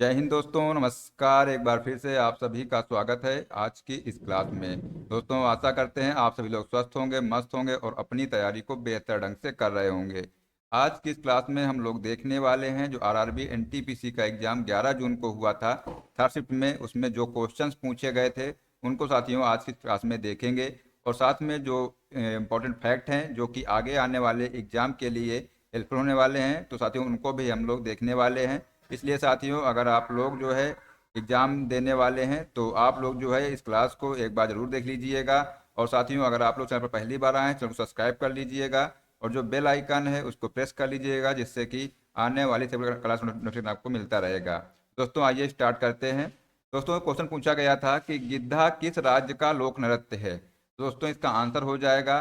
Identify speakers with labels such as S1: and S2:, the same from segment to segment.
S1: जय हिंद दोस्तों, नमस्कार। एक बार फिर से आप सभी का स्वागत है आज की इस क्लास में। दोस्तों, आशा करते हैं आप सभी लोग स्वस्थ होंगे, मस्त होंगे और अपनी तैयारी को बेहतर ढंग से कर रहे होंगे। आज की इस क्लास में हम लोग देखने वाले हैं जो आरआरबी एनटीपीसी का एग्जाम 11 जून को हुआ था थर्ड शिफ्ट में, उसमें जो क्वेश्चंस पूछे गए थे उनको साथियों आज की क्लास में देखेंगे। और साथ में जो इम्पोर्टेंट फैक्ट हैं जो कि आगे आने वाले एग्जाम के लिए हेल्पफुल होने वाले हैं, तो साथियों उनको भी हम लोग देखने वाले हैं। इसलिए साथियों, अगर आप लोग जो है एग्ज़ाम देने वाले हैं तो आप लोग जो है इस क्लास को एक बार ज़रूर देख लीजिएगा। और साथियों, अगर आप लोग चैनल पर पहली बार आए हैं, चैनल को सब्सक्राइब कर लीजिएगा और जो बेल आइकन है उसको प्रेस कर लीजिएगा, जिससे कि आने वाली सभी क्लास नोटिफिकेशन आपको मिलता रहेगा। दोस्तों, आइए स्टार्ट करते हैं। दोस्तों, क्वेश्चन पूछा गया था कि गिद्धा किस राज्य का लोक नृत्य है। दोस्तों, इसका आंसर हो जाएगा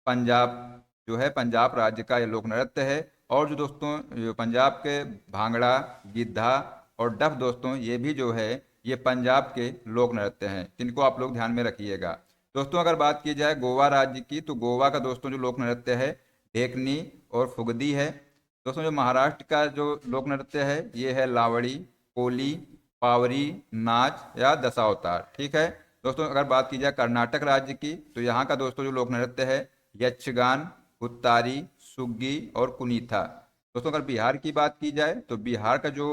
S1: पंजाब। जो है पंजाब राज्य का ये लोक नृत्य है। और जो दोस्तों जो पंजाब के भांगड़ा, गिद्धा और डफ, दोस्तों ये भी जो है ये पंजाब के लोक नृत्य हैं, जिनको आप लोग ध्यान में रखिएगा। दोस्तों, अगर बात की जाए गोवा राज्य की, तो गोवा का दोस्तों जो लोक नृत्य है ढेकनी और फुगदी है। दोस्तों, जो महाराष्ट्र का जो लोक नृत्य है ये है लावड़ी, कोली, पावरी, नाच या दशावतार। ठीक है। दोस्तों, अगर बात की जाए कर्नाटक राज्य की, तो यहाँ का दोस्तों जो लोक नृत्य है यक्षगान, हुत्तारी, सुग्गी और कुनीथा। दोस्तों, अगर बिहार की बात की जाए तो बिहार का जो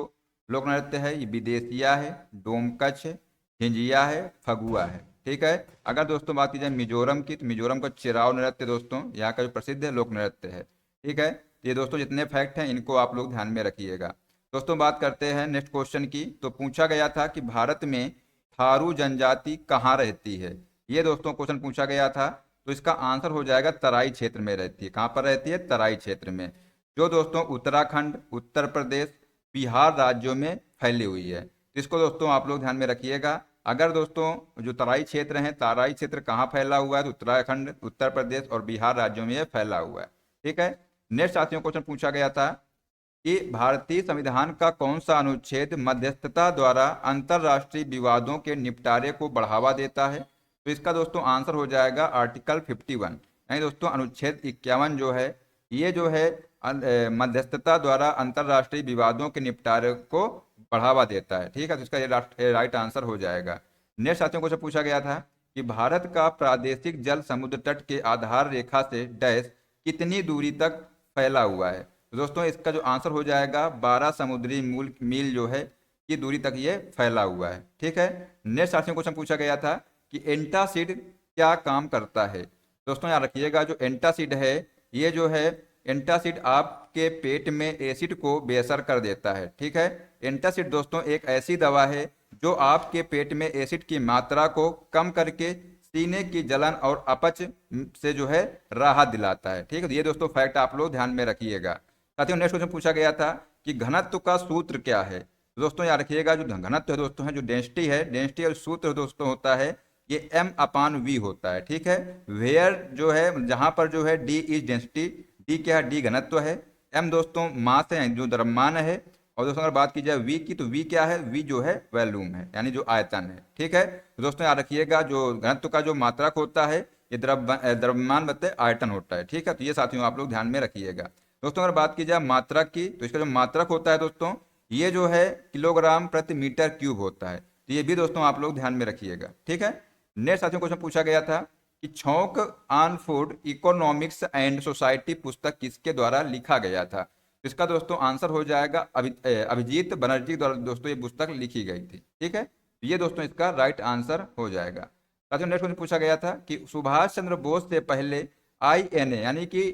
S1: लोक नृत्य है ये विदेशिया है, डोमकच है, झिंझिया है, फगुआ है। ठीक है। अगर दोस्तों बात की जाए मिजोरम की, तो मिजोरम का चिराव नृत्य दोस्तों यहाँ का जो प्रसिद्ध लोक नृत्य है। ठीक है। तो ये दोस्तों जितने फैक्ट हैं इनको आप लोग ध्यान में रखिएगा। दोस्तों, बात करते हैं नेक्स्ट क्वेश्चन की। तो पूछा गया था कि भारत में थारू जनजाति कहाँ रहती है। ये दोस्तों क्वेश्चन पूछा गया था। तो इसका आंसर हो जाएगा तराई क्षेत्र में रहती है। कहाँ पर रहती है? तराई क्षेत्र में, जो दोस्तों उत्तराखंड, उत्तर प्रदेश, बिहार राज्यों में फैली हुई है। तो इसको दोस्तों आप लोग ध्यान में रखिएगा। अगर दोस्तों जो तराई क्षेत्र है, तराई क्षेत्र कहाँ फैला हुआ है, तो उत्तराखंड, उत्तर प्रदेश और बिहार राज्यों में यह फैला हुआ है। ठीक है। नेक्स्ट साथियों क्वेश्चन पूछा गया था कि भारतीय संविधान का कौन सा अनुच्छेद मध्यस्थता द्वारा अंतरराष्ट्रीय विवादों के निपटारे को बढ़ावा देता है। तो इसका दोस्तों आंसर हो जाएगा आर्टिकल 51, यानी दोस्तों अनुच्छेद 51 जो है ये जो है मध्यस्थता द्वारा अंतरराष्ट्रीय विवादों के निपटारे को बढ़ावा देता है। ठीक है। तो इसका ये राइट आंसर हो जाएगा। नेक्स्ट साथियों को पूछा गया था कि भारत का प्रादेशिक जल समुद्र तट के आधार रेखा से डैश कितनी दूरी तक फैला हुआ है। तो दोस्तों इसका जो आंसर हो जाएगा 12 समुद्री मील जो है की दूरी तक ये फैला हुआ है। ठीक है। नेक्स्ट साथियों क्वेश्चन पूछा गया था कि एंटासिड क्या काम करता है। दोस्तों याद रखिएगा, जो एंटासिड है ये जो है एंटासिड आपके पेट में एसिड को बेअसर कर देता है। ठीक है। एंटासिड दोस्तों एक ऐसी दवा है जो आपके पेट में एसिड की मात्रा को कम करके सीने की जलन और अपच से जो है राहत दिलाता है। ठीक है। तो ये दोस्तों फैक्ट आप लोग ध्यान में रखिएगा। साथियों, नेक्स्ट क्वेश्चन पूछा गया था कि घनत्व का सूत्र क्या है। तो दोस्तों याद रखिएगा, जो घनत्व है दोस्तों है जो डेंसिटी है, डेंसिटी और सूत्र दोस्तों होता है ये m/v होता है। ठीक है। वेयर जो है जहां पर जो है d इज डेंसिटी, d क्या है? d घनत्व है। m दोस्तों मास है जो द्रव्यमान है। और दोस्तों अगर बात की जाए v की, तो v क्या है? v जो है वॉल्यूम है, यानी जो आयतन है। ठीक है। तो दोस्तों याद रखिएगा, जो घनत्व का जो मात्रक होता है ये द्रव्यमान बते आयतन होता है। ठीक है। तो ये साथियों आप लोग ध्यान में रखिएगा। दोस्तों अगर बात की जाए मात्रक की, तो इसका जो मात्रक होता है दोस्तों ये जो है किलोग्राम प्रति मीटर क्यूब होता है। तो ये भी दोस्तों आप लोग ध्यान में रखिएगा। ठीक है। नेक्स्ट साथियों क्वेश्चन पूछा गया था कि छौंक on food economics and society पुस्तक किसके द्वारा लिखा गया था। तो इसका दोस्तों आंसर हो जाएगा अभिजीत बनर्जी द्वारा दोस्तों ये पुस्तक लिखी गई थी। ठीक है। तो ये दोस्तों इसका राइट आंसर हो जाएगा। साथियों नेक्स्ट क्वेश्चन पूछा गया था कि सुभाष चंद्र बोस से पहले INA यानी कि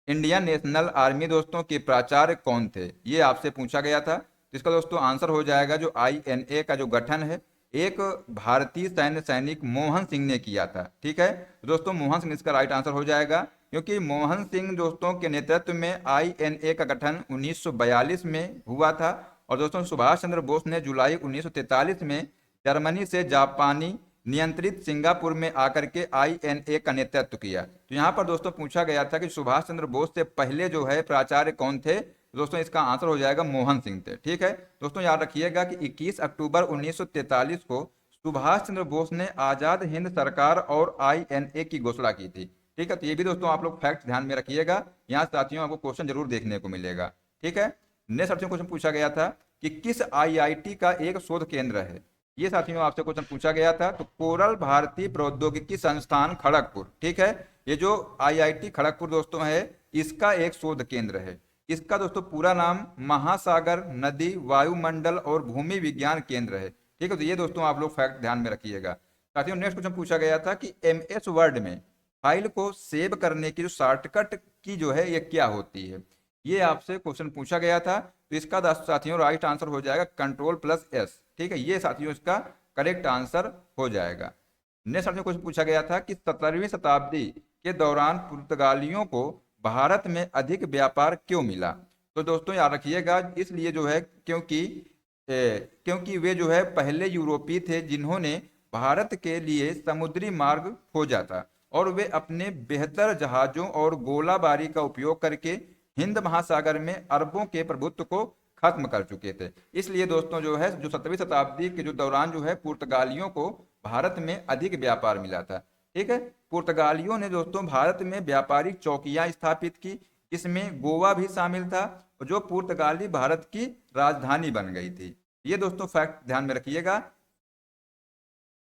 S1: इंडियन नेशनल आर्मी दोस्तों के प्राचार्य कौन थे, ये आपसे पूछा गया था। तो इसका दोस्तों आंसर हो जाएगा जो INA का जो गठन है एक भारतीय सैन्य सैनिक मोहन सिंह ने किया था। ठीक है। तो दोस्तों मोहन सिंह इसका राइट आंसर हो जाएगा, क्योंकि मोहन सिंह दोस्तों के नेतृत्व में INA का गठन 1942 में हुआ था। और दोस्तों सुभाष चंद्र बोस ने जुलाई 1943 में जर्मनी से जापानी नियंत्रित सिंगापुर में आकर के INA का नेतृत्व किया। तो यहाँ पर दोस्तों पूछा गया था कि सुभाष चंद्र बोस से पहले जो है प्राचार्य कौन थे। तो दोस्तों इसका आंसर हो जाएगा मोहन सिंह थे। ठीक है। दोस्तों याद रखिएगा कि 21 अक्टूबर 1943 को सुभाष चंद्र बोस ने आजाद हिंद सरकार और INA की घोषणा की थी। ठीक है। तो ये भी दोस्तों आप लोग फैक्ट ध्यान में रखिएगा, यहाँ साथियों आपको क्वेश्चन जरूर देखने को मिलेगा। ठीक है। नेक्स्ट साथियों क्वेश्चन पूछा गया था कि किस आईआईटी का एक शोध केंद्र है? ये साथियों आपसे क्वेश्चन पूछा गया था। तो कोरल भारतीय प्रौद्योगिकी संस्थान खड़गपुर, ठीक है, ये जो आईआईटी खड़गपुर दोस्तों है, इसका एक शोध केंद्र है। इसका दोस्तों पूरा नाम महासागर नदी वायुमंडल और भूमि विज्ञान केंद्र है। ठीक है, तो ये दोस्तों आप लोग फैक्ट ध्यान में रखिएगा। साथियों नेक्स्ट क्वेश्चन पूछा गया था कि एमएस वर्ड में फाइल को सेव करने की जो शॉर्टकट की जो है ये क्या होती है? ये आपसे क्वेश्चन पूछा गया था। तो इसका साथियों राइट आंसर हो जाएगा Ctrl+S। ठीक है, ये साथियों इसका करेक्ट आंसर हो जाएगा। नेक्स्ट साथियों क्वेश्चन पूछा गया था कि 17वीं शताब्दी के दौरान पुर्तगालियों को भारत में अधिक व्यापार क्यों मिला? तो दोस्तों याद रखिएगा, इसलिए जो है क्योंकि वे जो है पहले यूरोपीय थे जिन्होंने भारत के लिए समुद्री मार्ग खोजा था, और वे अपने बेहतर जहाजों और गोलाबारी का उपयोग करके हिंद महासागर में अरबों के प्रभुत्व को खत्म कर चुके थे। इसलिए दोस्तों जो है जो 17वीं शताब्दी के जो दौरान जो है पुर्तगालियों को भारत में अधिक व्यापार मिला था। ठीक है, पुर्तगालियों ने दोस्तों भारत में व्यापारिक चौकियां स्थापित की, इसमें गोवा भी शामिल था, और जो पुर्तगाली भारत की राजधानी बन गई थी। ये दोस्तों फैक्ट ध्यान में रखिएगा।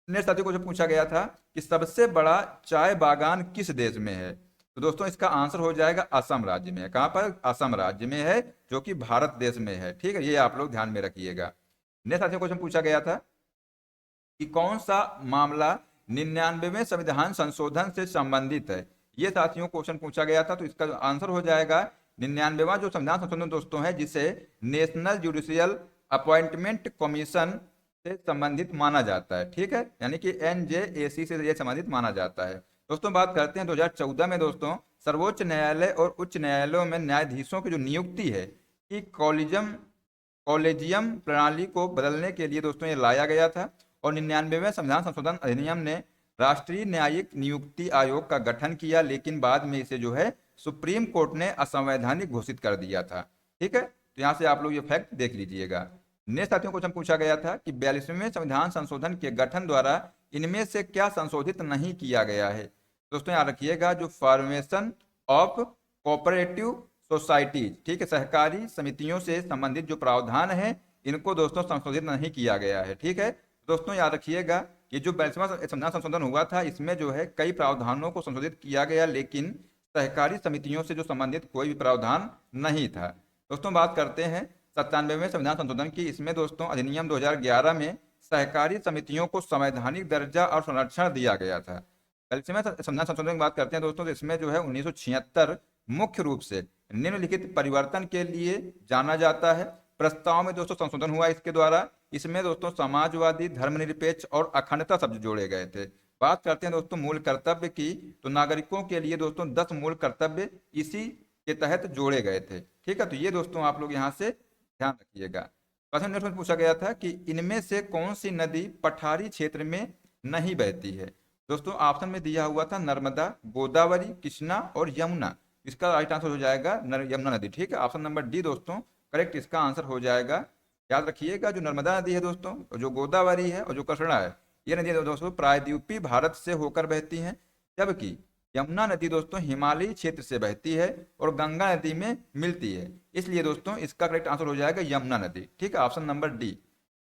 S1: नेक्स्ट साथियों को जो पूछा गया था कि सबसे बड़ा चाय बागान किस देश में है? तो दोस्तों इसका आंसर हो जाएगा असम राज्य में। कहां पर? असम राज्य में है, जो कि भारत देश में है। ठीक है, ये आप लोग ध्यान में रखिएगा। नेक्स्ट साथियों क्वेश्चन पूछा गया था कि कौन सा मामला 99वें संविधान संशोधन से संबंधित है? ये साथियों क्वेश्चन पूछा गया था। तो इसका आंसर हो जाएगा 99वां जो संविधान संशोधन दोस्तों है, जिसे नेशनल जुडिशियल अपॉइंटमेंट कमीशन से संबंधित माना जाता है। ठीक है, यानी कि एनजेएसी से ये संबंधित माना जाता है। दोस्तों बात करते हैं 2014 में दोस्तों सर्वोच्च न्यायालय और उच्च न्यायालयों में न्यायाधीशों की जो नियुक्ति है कि कॉलेजियम प्रणाली को बदलने के लिए दोस्तों ये लाया गया था। और 99वें संविधान संशोधन अधिनियम ने राष्ट्रीय न्यायिक नियुक्ति आयोग का गठन किया, लेकिन बाद में इसे जो है सुप्रीम कोर्ट ने असंवैधानिक घोषित कर दिया था। ठीक है, तो यहाँ से आप लोग ये फैक्ट देख लीजिएगा। नेक्स्ट साथियों क्वेश्चन पूछा गया था कि 42वें संविधान संशोधन के गठन द्वारा इनमें से क्या संशोधित नहीं किया गया है? दोस्तों याद रखिएगा, जो फॉर्मेशन ऑफ कोऑपरेटिव सोसाइटीज, ठीक है, सहकारी समितियों से संबंधित जो प्रावधान है इनको दोस्तों संशोधित नहीं किया गया है। ठीक है, दोस्तों याद रखिएगा कि जो 42वां संविधान संशोधन हुआ था इसमें जो है कई प्रावधानों को संशोधित किया गया, लेकिन सहकारी समितियों से जो संबंधित कोई भी प्रावधान नहीं था। दोस्तों बात करते हैं 97वें संविधान संशोधन की। इसमें दोस्तों अधिनियम 2011 में सहकारी समितियों को संवैधानिक दर्जा और संरक्षण दिया गया था। 42वें संविधान संशोधन की बात करते हैं दोस्तों, तो इसमें जो है 1976 मुख्य रूप से निम्नलिखित परिवर्तन के लिए जाना जाता है। प्रस्ताव में दोस्तों संशोधन हुआ इसके द्वारा। इसमें दोस्तों समाजवादी, धर्मनिरपेक्ष और अखंडता शब्द जोड़े गए थे। बात करते हैं दोस्तों मूल कर्तव्य की, तो नागरिकों के लिए दोस्तों 10 मूल कर्तव्य इसी के तहत जोड़े गए थे। ठीक है, तो ये दोस्तों आप लोग यहाँ से ध्यान रखिएगा। क्वेश्चन नेक्स्ट में पूछा गया था कि इनमें से कौन सी नदी पठारी क्षेत्र में नहीं बहती है? दोस्तों ऑप्शन में दिया हुआ था नर्मदा, गोदावरी, कृष्णा और यमुना। इसका राइट आंसर हो जाएगा यमुना नदी। ठीक है, ऑप्शन नंबर डी दोस्तों करेक्ट इसका आंसर हो जाएगा। याद रखिएगा, जो नर्मदा नदी है दोस्तों, जो गोदावरी है और जो कृष्णा है, ये नदी दोस्तों प्रायद्वीपीय भारत से होकर बहती हैं, जबकि यमुना नदी दोस्तों हिमालयी क्षेत्र से बहती है और गंगा नदी में मिलती है। इसलिए दोस्तों इसका करेक्ट आंसर हो जाएगा यमुना नदी। ठीक है, ऑप्शन नंबर डी।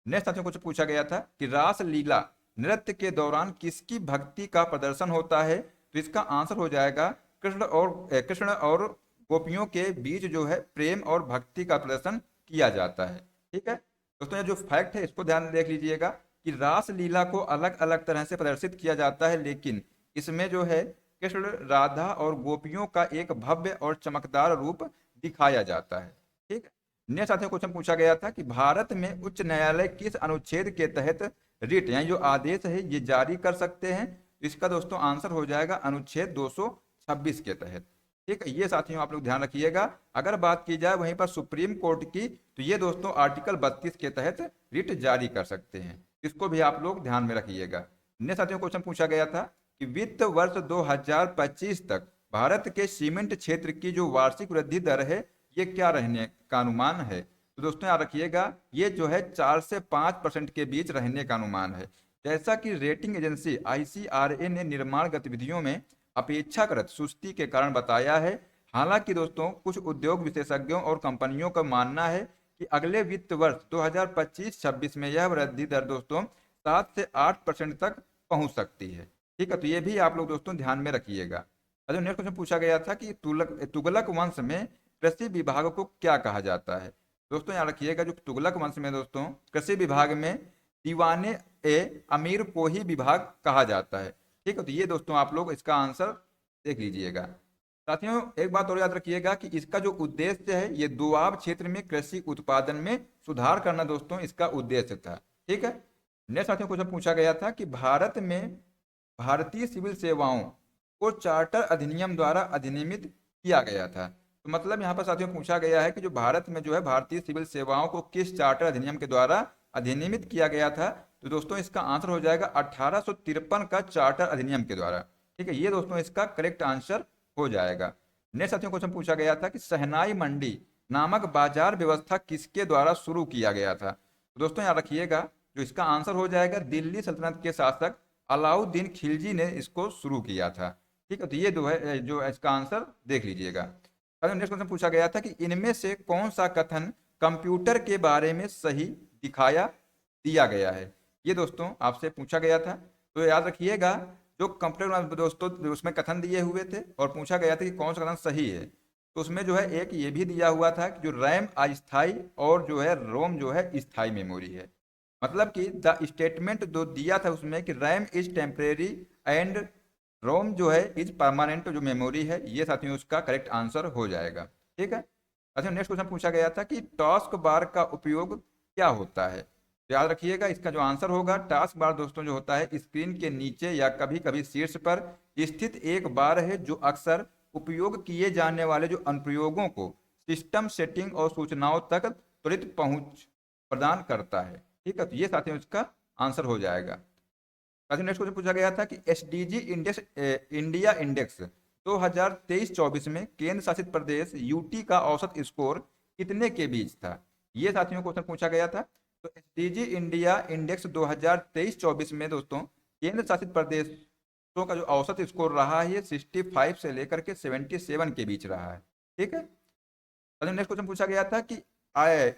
S1: नेक्स्ट साथियों कुछ पूछा गया था कि रास लीला नृत्य के दौरान किसकी भक्ति का प्रदर्शन होता है? तो इसका आंसर हो जाएगा कृष्ण और गोपियों के बीच जो है प्रेम और भक्ति का प्रदर्शन किया जाता है। ठीक है दोस्तों, ये जो फैक्ट है इसको ध्यान देख लीजिएगा कि रास लीला को अलग अलग तरह से प्रदर्शित किया जाता है, लेकिन इसमें जो है कृष्ण, राधा और गोपियों का एक भव्य और चमकदार रूप दिखाया जाता है। ठीक है, नेक्स्ट साथियों क्वेश्चन पूछा गया था कि भारत में उच्च न्यायालय किस अनुच्छेद के तहत रिट यानी जो आदेश है ये जारी कर सकते हैं? इसका दोस्तों आंसर हो जाएगा अनुच्छेद 226 के तहत। ठीक है, ये साथियों आप लोग ध्यान रखिएगा। अगर बात की जाए वहीं पर सुप्रीम कोर्ट की, तो ये दोस्तों आर्टिकल 32 के तहत रिट जारी कर सकते हैं। इसको भी आप लोग ध्यान में रखिएगा। नेक्स्ट साथियों क्वेश्चन पूछा गया था कि वित्त वर्ष 2025 तक भारत के सीमेंट क्षेत्र की जो वार्षिक वृद्धि दर है ये क्या रहने का अनुमान है? तो दोस्तों याद रखिएगा, ये जो है 4 से 5% के बीच रहने का अनुमान है। जैसा कि रेटिंग एजेंसी ICRA ने निर्माण गतिविधियों में अपेक्षाकृत सुस्ती के कारण बताया है। हालांकि दोस्तों कुछ उद्योग विशेषज्ञों और कंपनियों का मानना है कि अगले वित्त वर्ष 2025-26 में यह वृद्धि दर दोस्तों 7 से 8% तक पहुंच सकती है। ठीक है, तो ये भी आप लोग दोस्तों ध्यान में रखिएगा। अच्छा, नेक्स्ट क्वेश्चन पूछा गया था कि तुगलक वंश में कृषि विभाग को क्या कहा जाता है। दोस्तों यहाँ रखिएगा, जो तुगलक वंश में दोस्तों कृषि विभाग में दीवाने ए अमीर को ही विभाग कहा जाता है। ठीक है, तो ये दोस्तों आप लोग इसका आंसर देख लीजिएगा। साथियों एक बात और याद रखिएगा कि इसका जो उद्देश्य है, ये दोआब क्षेत्र में कृषि उत्पादन में सुधार करना दोस्तों इसका उद्देश्य था। ठीक है, नेक्स्ट साथियों क्वेश्चन पूछा गया था कि भारत में भारतीय सिविल सेवाओं को चार्टर अधिनियम द्वारा अधिनियमित किया गया था। तो मतलब यहाँ पर साथियों पूछा गया है कि जो भारत में जो है भारतीय सिविल सेवाओं को किस चार्टर अधिनियम के द्वारा अधिनियमित किया गया था। तो दोस्तों इसका आंसर हो जाएगा 1853 का चार्टर अधिनियम के द्वारा। ठीक है, ये दोस्तों इसका करेक्ट आंसर हो जाएगा। नेक्स्ट साथियों क्वेश्चन पूछा गया था कि शहनाई मंडी नामक बाजार व्यवस्था किसके द्वारा शुरू किया गया था। तो दोस्तों यहाँ रखिएगा, जो इसका आंसर हो जाएगा दिल्ली सल्तनत के शासक अलाउद्दीन खिलजी ने इसको शुरू किया था। ठीक है, तो ये जो इसका आंसर देख लीजिएगा। नेक्स्ट क्वेश्चन पूछा गया था कि इनमें से कौन सा कथन कंप्यूटर के बारे में सही दिखाया दिया गया है। ये दोस्तों आपसे पूछा गया था, तो याद रखिएगा जो कंप्यूटर दोस्तों उसमें कथन दिए हुए थे और पूछा गया था कि कौन सा कथन सही है। तो उसमें जो है एक ये भी दिया हुआ था कि जो रैम अस्थाई और जो है रोम जो है स्थाई मेमोरी है। मतलब कि द स्टेटमेंट जो दिया था उसमें कि रैम इज टेम्परेरी एंड रोम जो है इज परमानेंट जो मेमोरी है, ये साथियों उसका करेक्ट आंसर हो जाएगा। ठीक है, अच्छा नेक्स्ट क्वेश्चन पूछा गया था कि टास्क बार का उपयोग क्या होता है। तो याद रखिएगा इसका जो आंसर होगा टास्क बार दोस्तों जो होता है स्क्रीन के नीचे या कभी कभी शीर्ष पर स्थित एक बार है जो अक्सर उपयोग किए जाने वाले जो अनुप्रयोगों को सिस्टम सेटिंग और सूचनाओं तक त्वरित पहुंच प्रदान करता है। ठीक है, तो ये साथियों इसका आंसर हो जाएगा। नेक्स्ट क्वेश्चन पूछा गया था कि एसडीजी इंडेक्स इंडिया इंडेक्स 2023-24 में केंद्र शासित प्रदेश यूटी का औसत स्कोर कितने के बीच था। ये साथियों क्वेश्चन पूछा गया था। तो एसडीजी इंडिया इंडेक्स 2023-24 में दोस्तों केंद्र शासित प्रदेशों का जो औसत स्कोर रहा है ये 65 से लेकर के 77 के बीच रहा है। ठीक है, नेक्स्ट क्वेश्चन पूछा गया था कि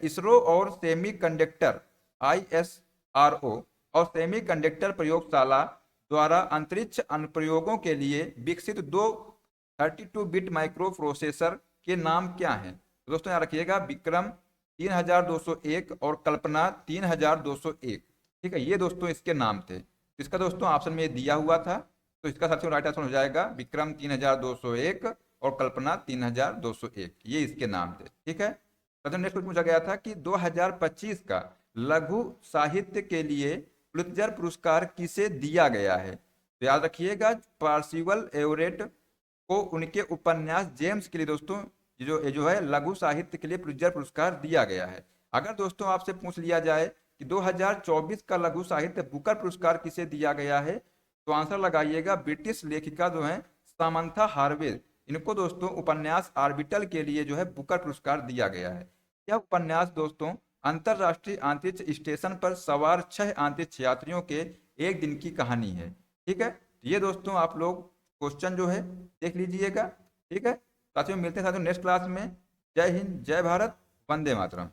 S1: इसरो और सेमी कंडक्टर ISRO और सेमीकंडक्टर प्रयोगशाला द्वारा अंतरिक्ष अनुप्रयोगों के लिए विकसित दो 32 बिट माइक्रो प्रोसेसर के नाम क्या हैं। तो दोस्तों यहाँ रखिएगा विक्रम 3201 और कल्पना 3201। ठीक है, ये दोस्तों इसके नाम थे। इसका दोस्तों ऑप्शन में दिया हुआ था, तो इसका साथियों राइट आंसर हो जाएगा विक्रम 3201 और कल्पना 3201, ये इसके नाम थे। ठीक है, नेक्स्ट क्वेश्चन पूछा गया था कि 2025 का लघु साहित्य के लिए पुलित्जर पुरस्कार किसे दिया गया है। तो याद रखिएगा पार्सिवल एवरेट को उनके उपन्यास जेम्स के लिए दोस्तों जो है लघु साहित्य के लिए पुलित्जर पुरस्कार दिया गया है। अगर दोस्तों आपसे पूछ लिया जाए कि 2024 का लघु साहित्य बुकर पुरस्कार किसे दिया गया है, तो आंसर लगाइएगा ब्रिटिश लेखिका जो है सामंथा हार्वे, इनको दोस्तों उपन्यास आर्बिटल के लिए जो है बुकर पुरस्कार दिया गया है। यह उपन्यास दोस्तों अंतरराष्ट्रीय अंतरिक्ष स्टेशन पर सवार 6 अंतरिक्ष यात्रियों के एक दिन की कहानी है। ठीक है, ये दोस्तों आप लोग क्वेश्चन जो है देख लीजिएगा। ठीक है साथियों, मिलते हैं साथियों नेक्स्ट क्लास में। जय हिंद, जय भारत, वंदे मातरम।